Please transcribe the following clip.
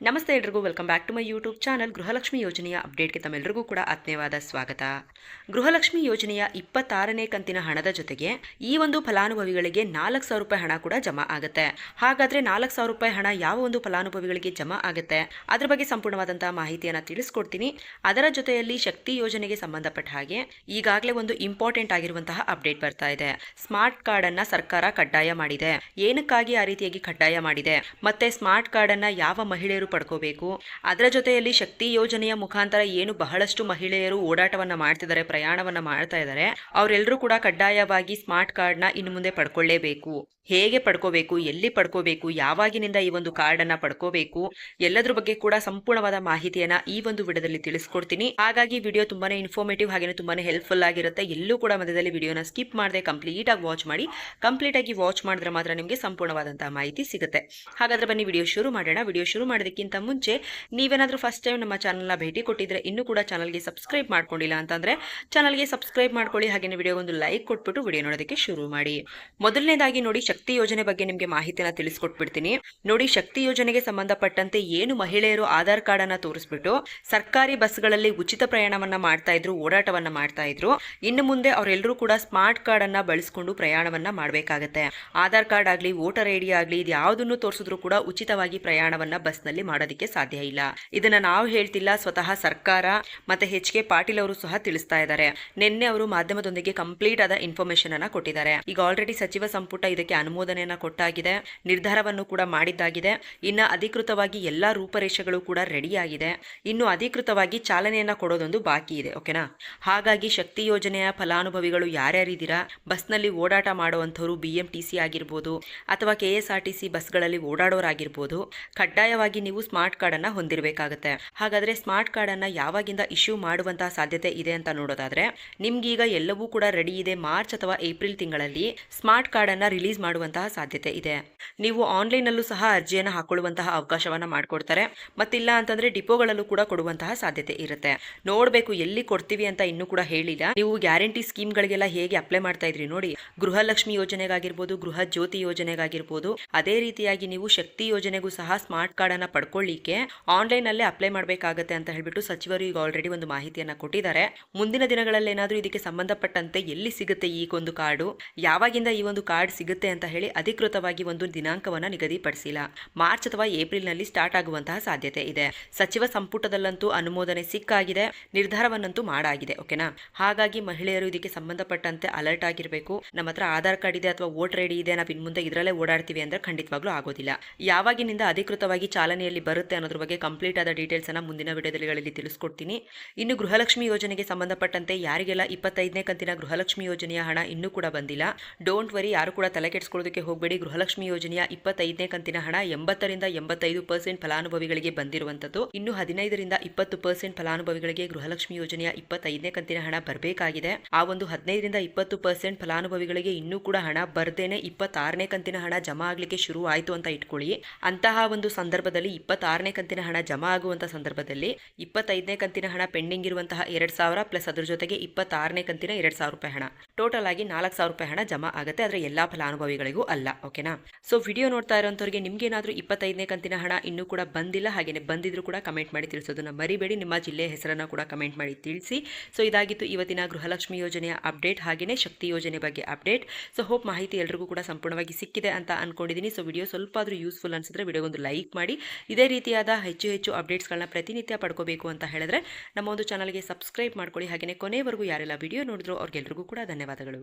ನಮಸ್ತೆ ಎಲ್ರಿಗೂ, welcome back to my YouTube channel. Gruhalakshmi ಯೋಜನೆಯ ಅಪ್ಡೇಟ್ಗೆ ತಮ್ಮೆಲ್ಲರಿಗೂ ಕೂಡ ಆತ್ಮೀಯವಾದ ಸ್ವಾಗತ. ಗೃಹಲಕ್ಷ್ಮಿ ಯೋಜನೆಯ 26ನೇ ಕಂತಿನ ಹಣದ ಜೊತೆಗೆ ಈ ಒಂದು ಫಲಾನುಭವಿಗಳಿಗೆ 4,000 ರೂಪಾಯಿ ಹಣ ಕೂಡ ಜಮಾ ಆಗುತ್ತೆ. ಹಾಗಾದ್ರೆ 4,000 ರೂಪಾಯಿ ಹಣ ಯಾವ ಒಂದು ಫಲಾನುಭವಿಗಳಿಗೆ ಜಮಾ ಆಗುತ್ತೆ ಅದ್ರ ಬಗ್ಗೆ ಸಂಪೂರ್ಣವಾದಂತಹ ಮಾಹಿತಿಯನ್ನು ತಿಳಿಸ್ಕೊಡ್ತೀನಿ. ಅದರ ಜೊತೆಯಲ್ಲಿ ಶಕ್ತಿ ಯೋಜನೆಗೆ ಸಂಬಂಧಪಟ್ಟ ಹಾಗೆ ಈಗಾಗಲೇ ಒಂದು ಇಂಪಾರ್ಟೆಂಟ್ ಆಗಿರುವಂತಹ ಅಪ್ಡೇಟ್ ಬರ್ತಾ ಇದೆ. ಸ್ಮಾರ್ಟ್ ಕಾರ್ಡ್ ಅನ್ನ ಸರ್ಕಾರ ಕಡ್ಡಾಯ ಮಾಡಿದೆ. ಏನಕ್ಕಾಗಿ ಆ ರೀತಿಯಾಗಿ ಕಡ್ಡಾಯ ಮಾಡಿದೆ, ಮತ್ತೆ ಸ್ಮಾರ್ಟ್ ಕಾರ್ಡ್ ಅನ್ನ ಯಾವ ಮಹಿಳೆಯರು ಪಡ್ಕೋಬೇಕು, ಅದರ ಜೊತೆಯಲ್ಲಿ ಶಕ್ತಿ ಯೋಜನೆಯ ಮುಖಾಂತರ ಏನು ಬಹಳಷ್ಟು ಮಹಿಳೆಯರು ಓಡಾಟವನ್ನ ಮಾಡ್ತಿದ್ದಾರೆ, ಪ್ರಯಾಣವನ್ನ ಮಾಡ್ತಾ ಇದ್ದಾರೆ, ಅವರೆಲ್ಲರೂ ಕೂಡ ಕಡ್ಡಾಯವಾಗಿ ಸ್ಮಾರ್ಟ್ ಕಾರ್ಡ್ನ ಇನ್ನು ಮುಂದೆ ಪಡ್ಕೊಳ್ಳೇಬೇಕು. ಹೇಗೆ ಪಡ್ಕೋಬೇಕು, ಎಲ್ಲಿ ಪಡ್ಕೋಬೇಕು, ಯಾವಾಗಿನಿಂದ ಈ ಒಂದು ಕಾರ್ಡ್ ಅನ್ನ ಪಡ್ಕೋಬೇಕು, ಎಲ್ಲದ್ರ ಬಗ್ಗೆ ಕೂಡ ಸಂಪೂರ್ಣವಾದ ಮಾಹಿತಿಯನ್ನ ಈ ಒಂದು ವಿಡಿಯೋದಲ್ಲಿ ತಿಳಿಸ್ಕೊಡ್ತೀನಿ. ಹಾಗಾಗಿ ವಿಡಿಯೋ ತುಂಬಾನೇ ಇನ್ಫಾರ್ಮೇಟಿವ್ ಹಾಗೆ ತುಂಬಾನೇ ಹೆಲ್ಪ್ಫುಲ್ ಆಗಿರುತ್ತೆ. ಎಲ್ಲೂ ಕೂಡ ಮಧ್ಯದಲ್ಲಿ ವಿಡಿಯೋನ ಸ್ಕಿಪ್ ಮಾಡದೆ ಕಂಪ್ಲೀಟ್ ಆಗಿ ವಾಚ್ ಮಾಡಿ. ಕಂಪ್ಲೀಟ್ ಆಗಿ ವಾಚ್ ಮಾಡಿದ್ರೆ ಮಾತ್ರ ನಿಮಗೆ ಸಂಪೂರ್ಣವಾದಂತಹ ಮಾಹಿತಿ ಸಿಗುತ್ತೆ. ಹಾಗಾದ್ರೆ ಬನ್ನಿ ವಿಡಿಯೋ ಶುರು ಮಾಡೋಣ. ವಿಡಿಯೋ ಶುರು ಮಾಡೋದಕ್ಕಿಂತ ಮುಂಚೆ ನೀವೇನಾದ್ರೂ ಫಸ್ಟ್ ಟೈಮ್ ನಮ್ಮ ಚಾನಲ್ನ ಭೇಟಿ ಕೊಟ್ಟಿದ್ರೆ, ಇನ್ನೂ ಕೂಡ ಚಾನಲ್ಗೆ ಸಬ್ಸ್ಕ್ರೈಬ್ ಮಾಡ್ಕೊಂಡಿಲ್ಲ ಅಂತಂದ್ರೆ ಚಾನಲ್ಗೆ ಸಬ್ಸ್ಕ್ರೈಬ್ ಮಾಡ್ಕೊಳ್ಳಿ. ಹಾಗೆ ವಿಡಿಯೋಗೊಂದು ಲೈಕ್ ಕೊಟ್ಬಿಟ್ಟು ವಿಡಿಯೋ ನೋಡೋದಕ್ಕೆ ಶುರು ಮಾಡಿ. ಮೊದಲನೇದಾಗಿ ನೋಡಿ, ಶಕ್ತಿ ಯೋಜನೆ ಬಗ್ಗೆ ನಿಮಗೆ ಮಾಹಿತಿನ ತಿಳಿಸ್ಕೊಟ್ಬಿಡ್ತೀನಿ. ನೋಡಿ, ಶಕ್ತಿ ಯೋಜನೆಗೆ ಸಂಬಂಧಪಟ್ಟಂತೆ ಏನು ಮಹಿಳೆಯರು ಆಧಾರ್ ಕಾರ್ಡ್ ಅನ್ನ ತೋರಿಸ್ಬಿಟ್ಟು ಸರ್ಕಾರಿ ಬಸ್ಗಳಲ್ಲಿ ಉಚಿತ ಪ್ರಯಾಣವನ್ನ ಮಾಡ್ತಾ ಇದ್ರು, ಓಡಾಟವನ್ನ ಮಾಡ್ತಾ ಇದ್ರು, ಇನ್ನು ಮುಂದೆ ಅವರೆಲ್ಲರೂ ಕೂಡ ಸ್ಮಾರ್ಟ್ ಕಾರ್ಡ್ ಅನ್ನ ಬಳಸಿಕೊಂಡು ಪ್ರಯಾಣವನ್ನ ಮಾಡಬೇಕಾಗತ್ತೆ. ಆಧಾರ್ ಕಾರ್ಡ್ ಆಗ್ಲಿ, ವೋಟರ್ ಐಡಿ ಆಗ್ಲಿ, ಇದು ಯಾವುದನ್ನು ತೋರಿಸಿದ್ರು ಕೂಡ ಉಚಿತವಾಗಿ ಪ್ರಯಾಣವನ್ನ ಬಸ್ ನಲ್ಲಿ ಮಾಡೋದಕ್ಕೆ ಸಾಧ್ಯ ಇಲ್ಲ. ಇದನ್ನ ನಾವು ಹೇಳ್ತಿಲ್ಲ, ಸ್ವತಃ ಸರ್ಕಾರ ಮತ್ತೆ HK ಪಾಟೀಲ್ ಅವರು ಸಹ ತಿಳಿಸ್ತಾ ಇದ್ದಾರೆ. ನಿನ್ನೆ ಅವರು ಮಾಧ್ಯಮದೊಂದಿಗೆ ಕಂಪ್ಲೀಟ್ ಆದ ಇನ್ಫಾರ್ಮೇಶನ್ ಅನ್ನ ಕೊಟ್ಟಿದ್ದಾರೆ. ಈಗ ಆಲ್ರೆಡಿ ಸಚಿವ ಸಂಪುಟ ಇದಕ್ಕೆ ಅನುಮೋದನೆಯನ್ನ ಕೊಟ್ಟಾಗಿದೆ, ನಿರ್ಧಾರವನ್ನು ಕೂಡ ಮಾಡಿದ್ದಾಗಿದೆ. ಇನ್ನ ಅಧಿಕೃತವಾಗಿ ಎಲ್ಲಾ ರೂಪರೇಷೆಗಳು ಕೂಡ ರೆಡಿ ಆಗಿದೆ. ಇನ್ನು ಅಧಿಕೃತವಾಗಿ ಚಾಲನೆಯನ್ನ ಕೊಡೋದೊಂದು ಬಾಕಿ ಇದೆ. ಓಕೆನಾ? ಹಾಗಾಗಿ ಶಕ್ತಿ ಯೋಜನೆಯ ಫಲಾನುಭವಿಗಳು ಯಾರ್ಯಾರಿದ್ದೀರಾ, ಬಸ್ನಲ್ಲಿ ಓಡಾಟ ಮಾಡುವಂಥವ್ರು, BMTC ಆಗಿರ್ಬೋದು ಅಥವಾ KSRTC ಬಸ್ಗಳಲ್ಲಿ ಓಡಾಡೋರಾಗಿರ್ಬೋದು, ಕಡ್ಡಾಯವಾಗಿ ನೀವು ಸ್ಮಾರ್ಟ್ ಕಾರ್ಡ್ ಅನ್ನ ಹೊಂದಿರಬೇಕಾಗುತ್ತೆ. ಹಾಗಾದ್ರೆ ಸ್ಮಾರ್ಟ್ ಕಾರ್ಡ್ ಅನ್ನ ಯಾವಾಗಿಂದ ಇಶ್ಯೂ ಮಾಡುವಂತಹ ಸಾಧ್ಯತೆ ಇದೆ ಅಂತ ನೋಡೋದಾದ್ರೆ, ನಿಮ್ಗೀಗ ಎಲ್ಲವೂ ಕೂಡ ರೆಡಿ ಇದೆ. ಮಾರ್ಚ್ ಅಥವಾ ಏಪ್ರಿಲ್ ತಿಂಗಳಲ್ಲಿ ಸ್ಮಾರ್ಟ್ ಕಾರ್ಡ್ ಅನ್ನ ರಿಲೀಸ್ ಮಾಡುವಂತಹ ಸಾಧ್ಯತೆ ಇದೆ. ನೀವು ಆನ್ಲೈನ್ ಅಲ್ಲೂ ಸಹ ಅರ್ಜಿಯನ್ನು ಹಾಕೊಳ್ಳುವಂತಹ ಅವಕಾಶವನ್ನ ಮಾಡಿಕೊಡ್ತಾರೆ. ಮತ್ತಿಲ್ಲ ಅಂತಂದ್ರೆ ಡಿಪೋಗಳಲ್ಲೂ ಕೂಡ ಕೊಡುವಂತಹ ಸಾಧ್ಯತೆ ಇರುತ್ತೆ. ನೋಡ್ಬೇಕು ಎಲ್ಲಿ ಕೊಡ್ತೀವಿ ಅಂತ ಇನ್ನೂ ಕೂಡ ಹೇಳಿಲ್ಲ. ನೀವು ಗ್ಯಾರಂಟಿ ಸ್ಕೀಮ್ಗಳಿಗೆಲ್ಲ ಹೇಗೆ ಅಪ್ಲೈ ಮಾಡ್ತಾ ಇದ್ರಿ ನೋಡಿ, ಗೃಹಲಕ್ಷ್ಮಿ ಯೋಜನೆಗಾಗಿರ್ಬೋದು, ಗೃಹ ಜ್ಯೋತಿ ಯೋಜನೆಗಾಗಿರ್ಬೋದು, ಅದೇ ರೀತಿಯಾಗಿ ನೀವು ಶಕ್ತಿ ಯೋಜನೆಗೂ ಸಹ ಸ್ಮಾರ್ಟ್ ಕಾರ್ಡ್ ಅನ್ನ ಪಡ್ಕೊಳ್ಳಿಕ್ಕೆ ಆನ್ಲೈನ್ ಅಲ್ಲೇ ಅಪ್ಲೈ ಮಾಡಬೇಕಾಗತ್ತೆ ಅಂತ ಹೇಳ್ಬಿಟ್ಟು ಸಚಿವರು ಈಗ ಆಲ್ರೆಡಿ ಒಂದು ಮಾಹಿತಿಯನ್ನ ಕೊಟ್ಟಿದ್ದಾರೆ. ಮುಂದಿನ ದಿನಗಳಲ್ಲಿ ಏನಾದರೂ ಇದಕ್ಕೆ ಸಂಬಂಧಪಟ್ಟಂತೆ ಎಲ್ಲಿ ಸಿಗುತ್ತೆ ಈ ಒಂದು ಕಾರ್ಡು, ಯಾವಾಗಿಂದ ಈ ಒಂದು ಕಾರ್ಡ್ ಸಿಗುತ್ತೆ ಅಂತ ಹೇಳಿ ಅಧಿಕೃತವಾಗಿ ಒಂದು ದಿನಾಂಕವನ್ನ ನಿಗದಿಪಡಿಸಿಲ್ಲ. ಮಾರ್ಚ್ ಅಥವಾ ಏಪ್ರಿಲ್ ನಲ್ಲಿ ಸ್ಟಾರ್ಟ್ ಆಗುವಂತಹ ಸಾಧ್ಯತೆ ಇದೆ. ಸಚಿವ ಸಂಪುಟದಲ್ಲಂತೂ ಅನುಮೋದನೆ ಸಿಕ್ಕಾಗಿದೆ, ನಿರ್ಧಾರವನ್ನಂತೂ ಮಾಡಾಗಿದೆ. ಓಕೆನಾ? ಹಾಗಾಗಿ ಮಹಿಳೆಯರು ಇದಕ್ಕೆ ಸಂಬಂಧಪಟ್ಟಂತೆ ಅಲರ್ಟ್ ಆಗಿರಬೇಕು. ನಮ್ಮ ಹತ್ರ ಆಧಾರ್ ಕಾರ್ಡ್ ಇದೆ ಅಥವಾ ವೋಟರ್ ಐಡಿ ಇದೆ, ನಾವು ಇನ್ನು ಮುಂದೆ ಇದರಲ್ಲೇ ಓಡಾಡ್ತೀವಿ ಅಂದ್ರೆ ಖಂಡಿತವಾಗ್ಲೂ ಆಗೋದಿಲ್ಲ. ಯಾವಾಗಿನಿಂದ ಅಧಿಕೃತವಾಗಿ ಚಾಲನೆಯಲ್ಲಿ ಬರುತ್ತೆ ಅನ್ನೋದ್ರ ಬಗ್ಗೆ ಕಂಪ್ಲೀಟ್ ಆದ ಡೀಟೇಲ್ಸ್ ಅನ್ನ ಮುಂದಿನ ವಿಡಿಯೋದಲ್ಲಿ ತಿಳಿಸ್ಕೊಡ್ತೀನಿ. ಇನ್ನು ಗೃಹಲಕ್ಷ್ಮಿ ಯೋಜನೆಗೆ ಸಂಬಂಧಪಟ್ಟಂತೆ ಯಾರಿಗೆಲ್ಲ 25ನೇ ಕಂತಿನ ಗೃಹಲಕ್ಷ್ಮಿ ಯೋಜನೆಯ ಹಣ ಇನ್ನೂ ಕೂಡ ಬಂದಿಲ್ಲ, ಡೋಂಟ್ ವರಿ, ಯಾರು ಕೂಡ ತಲೆ ಕೆಡಿಸ್ಕೊಳ್ಳೋದಕ್ಕೆ ಹೋಗಬೇಡಿ. ಗೃಹಲಕ್ಷ್ಮಿ ಯೋಜನೆಯ 25ನೇ ಕಂತಿನ ಹಣ 80ರಿಂದ 85% ಫಲಾನುಭವಿಗಳಿಗೆ ಬಂದಿರುವಂತದ್ದು. ಇನ್ನು 15ರಿಂದ 20% ಫಲಾನುಭವಿಗಳಿಗೆ ಗೃಹಲಕ್ಷ್ಮಿ ಯೋಜನೆಯ 25ನೇ ಕಂತಿನ ಹಣ ಬರಬೇಕಾಗಿದೆ. ಆ ಒಂದು 15ರಿಂದ 20% ಫಲಾನುಭವಿಗಳಿಗೆ ಇನ್ನೂ ಕೂಡ ಹಣ ಬರ್ದೇನೆ 26ನೇ ಕಂತಿನ ಹಣ ಜಮಾ ಆಗ್ಲಿಕ್ಕೆ ಶುರು ಆಯ್ತು ಅಂತ ಇಟ್ಕೊಳ್ಳಿ. ಅಂತಹ ಒಂದು ಸಂದರ್ಭದಲ್ಲಿ 26ನೇ ಕಂತಿನ ಹಣ ಜಮಾ ಆಗುವಂತಹ ಸಂದರ್ಭದಲ್ಲಿ 25ನೇ ಕಂತಿನ ಹಣ ಪೆಂಡಿಂಗ್ ಇರುವಂತಹ 2,000 ಪ್ಲಸ್ ಅದ್ರ ಜೊತೆಗೆ 26ನೇ ಕಂತಿನ 2,000 ರೂಪಾಯಿ ಹಣ, ಟೋಟಲ್ ಆಗಿ 4,000 ರೂಪಾಯಿ ಹಣ ಜಮಾ ಆಗುತ್ತೆ. ಆದ್ರೆ ಎಲ್ಲಾ ಫಲಾನುಭವಿಗಳಿಗೂ ಅಲ್ಲ. ಓಕೆನಾ? ಸೊ ವಿಡಿಯೋ ನೋಡ್ತಾ ಇರೋಂಥವ್ರಿಗೆ ನಿಮ್ಗೇನಾದ್ರೂ 25ನೇ ಕಂತಿನ ಹಣ ಇನ್ನೂ ಕೂಡ ಬಂದಿಲ್ಲ, ಹಾಗೇನೆ ಬಂದಿದ್ರು ಕೂಡ ಕಮೆಂಟ್ ಮಾಡಿ ತಿಳಿಸೋದನ್ನ ಮರಿಬೇಡಿ. ನಿಮ್ಮ ಜಿಲ್ಲೆಯ ಹೆಸರನ್ನ ಕೂಡ ಕಮೆಂಟ್ ಮಾಡಿ ತಿಳಿಸಿ. ಸೊ ಇದಾಗಿತ್ತು ಇವತ್ತಿನ ಗೃಹಲಕ್ಷ್ಮಿ ಯೋಜನೆಯ ಅಪ್ಡೇಟ್, ಹಾಗೇನೆ ಶಕ್ತಿ ಯೋಜನೆ ಬಗ್ಗೆ ಅಪ್ಡೇಟ್. ಸೊ ಹೋಪ್ ಮಾಹಿತಿ ಎಲ್ರಿಗೂ ಕೂಡ ಸಂಪೂರ್ಣವಾಗಿ ಸಿಕ್ಕಿದೆ ಅಂತ ಅನ್ಕೊಂಡಿದ್ದೀನಿ. ಸೊ ವಿಡಿಯೋ ಸ್ವಲ್ಪ ಆದ್ರೂ ಯೂಸ್ಫುಲ್ ಅನ್ಸಿದ್ರೆ ವಿಡಿಯೋಗೊಂದು ಲೈಕ್ ಮಾಡಿ. ಇದೇ ರೀತಿಯಾದ ಹೆಚ್ಚು ಅಪ್ಡೇಟ್ಸ್ಗಳನ್ನ ಪ್ರತಿನಿತ್ಯ ಪಡ್ಕೋಬೇಕು ಅಂತ ಹೇಳಿದ್ರೆ ನಮ್ಮ ಒಂದು ಚಾನಲ್ಗೆ ಸಬ್ಸ್ಕ್ರೈಬ್ ಮಾಡ್ಕೊಳ್ಳಿ. ಹಾಗೇನೆ ಕೊನೆವರೆಗೂ ಯಾರೆಲ್ಲ ವಿಡಿಯೋ ನೋಡಿದ್ರು ಅವ್ರಿಗೆಲ್ರಿಗೂ ಕೂಡ ಧನ್ಯವಾದಗಳು.